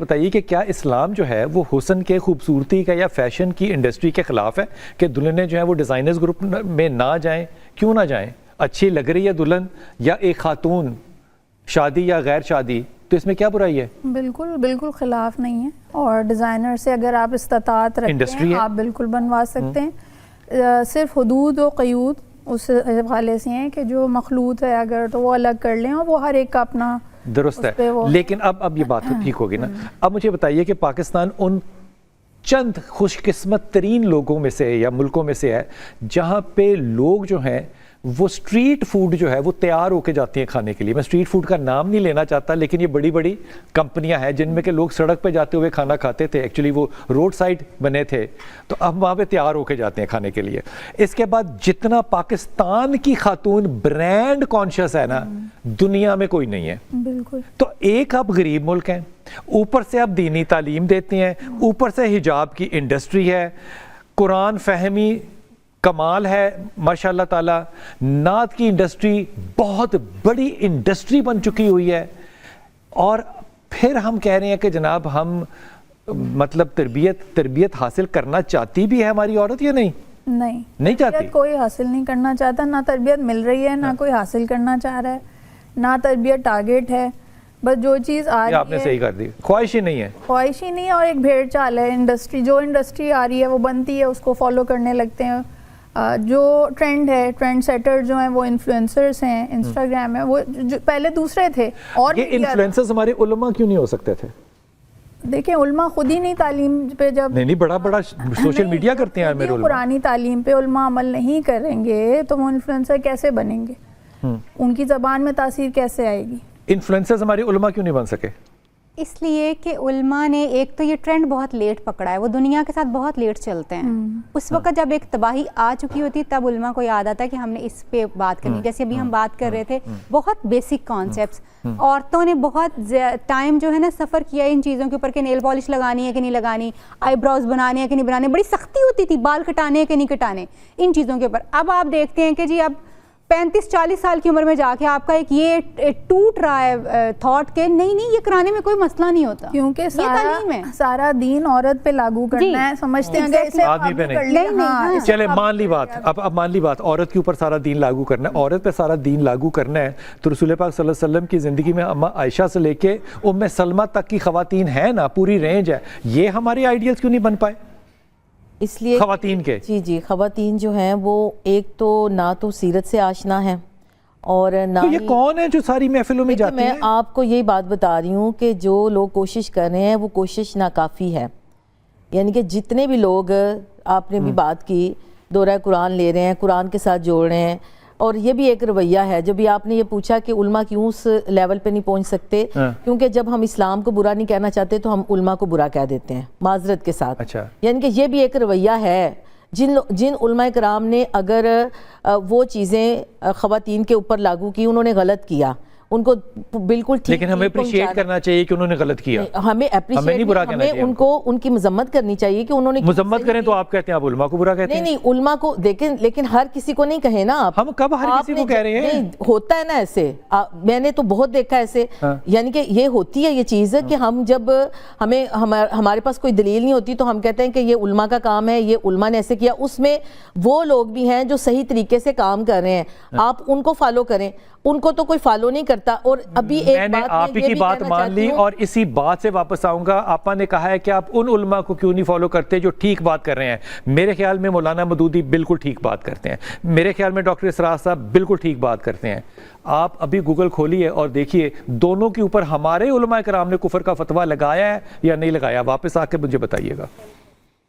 بتائیے کہ کیا اسلام جو ہے وہ حسن کے، خوبصورتی کا یا فیشن کی انڈسٹری کے خلاف ہے کہ دلہنیں جو ہیں وہ ڈیزائنرز گروپ میں نہ جائیں؟ کیوں نہ جائیں؟ اچھی لگ رہی ہے دلہن یا ایک خاتون، شادی یا غیر شادی، تو اس میں کیا برائی ہے؟ بالکل بالکل خلاف نہیں ہے، اور ڈیزائنر سے اگر آپ استطاعت رکھتے ہیں آپ بالکل بنوا سکتے ہیں۔ صرف حدود و قیود اس حوالے سے ہیں کہ جو مخلوط ہے اگر تو وہ الگ کر لیں، اور وہ ہر ایک کا اپنا درست ہے۔ لیکن اب یہ بات ٹھیک ہوگی نا۔ اب مجھے بتائیے کہ پاکستان ان چند خوش قسمت ترین لوگوں میں سے یا ملکوں میں سے ہے جہاں پہ لوگ جو ہیں وہ اسٹریٹ فوڈ جو ہے وہ تیار ہو کے جاتی ہیں کھانے کے لیے۔ میں اسٹریٹ فوڈ کا نام نہیں لینا چاہتا، لیکن یہ بڑی بڑی کمپنیاں ہیں جن میں کہ لوگ سڑک پہ جاتے ہوئے کھانا کھاتے تھے، ایکچولی وہ روڈ سائڈ بنے تھے، تو اب وہاں پہ تیار ہو کے جاتے ہیں کھانے کے لیے۔ اس کے بعد جتنا پاکستان کی خاتون برانڈ کانشیس ہے نا، دنیا میں کوئی نہیں ہے۔ بالکل۔ تو ایک آپ غریب ملک ہیں، اوپر سے آپ دینی تعلیم دیتے ہیں، اوپر سے حجاب کی انڈسٹری ہے، قرآن فہمی کمال ہے ماشاء اللہ تعالیٰ، نعت کی انڈسٹری بہت بڑی انڈسٹری بن چکی ہوئی ہے، اور پھر ہم کہہ رہے ہیں کہ جناب ہم مطلب تربیت حاصل کرنا چاہتی بھی ہے ہماری عورت یا نہیں؟ نہیں چاہتی۔ تربیت کوئی حاصل نہیں کرنا چاہتا، نہ تربیت مل رہی ہے، نہ کوئی حاصل کرنا چاہ رہا ہے، نہ تربیت ٹارگیٹ ہے۔ بس جو چیز آ رہی ہے، آپ نے صحیح کر دی، خواہش ہی نہیں ہے، خواہش ہی نہیں ہے، اور ایک بھیڑ چال ہے انڈسٹری، جو انڈسٹری آ رہی ہے وہ بنتی ہے، اس کو فالو کرنے لگتے ہیں۔ جو ٹرینڈ ہے، ٹرینڈ سیٹر جو ہیں وہ انفلوئنسرز ہیں، انسٹاگرام ہے، وہ پہلے دوسرے تھے۔ اور یہ انفلوئنسرز ہمارے علماء کیوں نہیں ہو سکتے تھے؟ دیکھیں علماء خود ہی نہیں تعلیم پہ، جب نہیں بڑا سوشل میڈیا کرتے ہیں میرے علماء، قرآنی تعلیم پہ علماء عمل نہیں کریں گے تو وہ انفلوئنسر کیسے بنیں گے؟ ان کی زبان میں تاثیر کیسے آئے گی؟ انفلوئنسرز ہمارے علماء کیوں نہیں بن سکے؟ اس لیے کہ علماء نے ایک تو یہ ٹرینڈ بہت لیٹ پکڑا ہے، وہ دنیا کے ساتھ بہت لیٹ چلتے ہیں۔ اس وقت جب ایک تباہی آ چکی ہوتی تب علماء کو یاد آتا ہے کہ ہم نے اس پہ بات کرنی، جیسے ابھی ہم بات کر رہے تھے بہت بیسک کانسیپٹس۔ عورتوں نے بہت ٹائم جو ہے نا سفر کیا ان چیزوں کے اوپر کہ نیل پالش لگانی ہے کہ نہیں لگانی، آئی براؤز بنانے ہیں کہ نہیں بنانے، بڑی سختی ہوتی تھی، بال کٹانے ہیں کہ نہیں کٹانے، ان چیزوں کے اوپر۔ اب آپ دیکھتے ہیں کہ جی اب 35-40 سال کی عمر میں جا کے آپ کا ایک یہ ٹوٹ رہا ہے تھاٹ کہ نہیں یہ کرانے میں کوئی مسئلہ نہیں ہوتا، کیونکہ سارا دین عورت پہ لاگو کرنا ہے، سمجھتے ہیں کہ آدمی پہ نہیں۔ چلے مان لی بات، اب مان لی بات، عورت کے اوپر سارا دین لاگو کرنا ہے، عورت پہ سارا دین لاگو کرنا ہے، تو رسول پاک صلی اللہ علیہ وسلم کی زندگی میں اما عائشہ سے لے کے ام سلمہ تک کی خواتین ہیں نا، پوری رینج ہے، یہ ہمارے آئیڈیلز کیوں نہیں بن پائے اس لیے خواتین کے؟ جی خواتین جو ہیں وہ ایک تو نہ تو سیرت سے آشنا ہیں، اور نہ یہ کون ہے جو ساری محفلوں میں جاتی ہیں؟ میں آپ کو یہی بات بتا رہی ہوں کہ جو لوگ کوشش کر رہے ہیں وہ کوشش ناکافی ہے۔ یعنی کہ جتنے بھی لوگ، آپ نے بھی بات کی، دورہ قرآن لے رہے ہیں، قرآن کے ساتھ جوڑ رہے ہیں، اور یہ بھی ایک رویہ ہے۔ جب بھی آپ نے یہ پوچھا کہ علماء کیوں اس لیول پہ نہیں پہنچ سکتے، کیونکہ جب ہم اسلام کو برا نہیں کہنا چاہتے تو ہم علماء کو برا کہہ دیتے ہیں معذرت کے ساتھ۔ یعنی کہ یہ بھی ایک رویہ ہے۔ جن علماء کرام نے اگر وہ چیزیں خواتین کے اوپر لاگو کی، انہوں نے غلط کیا، ان کو بالکل ٹھیک، لیکن ہمیں اپریشیٹ کرنا چاہیے کہ انہوں نے غلط کیا، ہمیں ان کو ان کی مذمت کرنی چاہیے کہ انہوں نے مذمت کریں تو آپ کہتے ہیں آپ علماء کو برا کہتے ہیں؟ نہیں علماء کو دیکھیں، لیکن ہر کسی کو نہیں کہیں نا آپ۔ ہم کب ہر کسی کو کہہ رہے ہیں؟ نہیں ہوتا ہے نا ایسے، میں نے تو بہت دیکھا ایسے، یعنی کہ یہ ہوتی ہے یہ چیز کہ ہم جب ہمارے پاس کوئی دلیل نہیں ہوتی تو ہم کہتے ہیں کہ یہ علماء کا کام ہے، یہ علماء نے ایسے کیا۔ اس میں وہ لوگ بھی ہیں جو صحیح طریقے سے کام کر رہے ہیں، آپ ان کو فالو کریں، ان کو تو کوئی فالو نہیں کرتا۔ اور ابھی میں نے آپ ہی کی بات مان لی، اور اسی بات سے واپس آؤں گا۔ آپا نے کہا ہے کہ آپ ان علماء کو کیوں نہیں فالو کرتے جو ٹھیک بات کر رہے ہیں؟ میرے خیال میں مولانا مودودی بالکل ٹھیک بات کرتے ہیں، میرے خیال میں ڈاکٹر اسرار صاحب بالکل ٹھیک بات کرتے ہیں۔ آپ ابھی گوگل کھولیے اور دیکھیے دونوں کے اوپر ہمارے علماء کرام نے کفر کا فتویٰ لگایا ہے یا نہیں لگایا، واپس آ کے مجھے بتائیے گا۔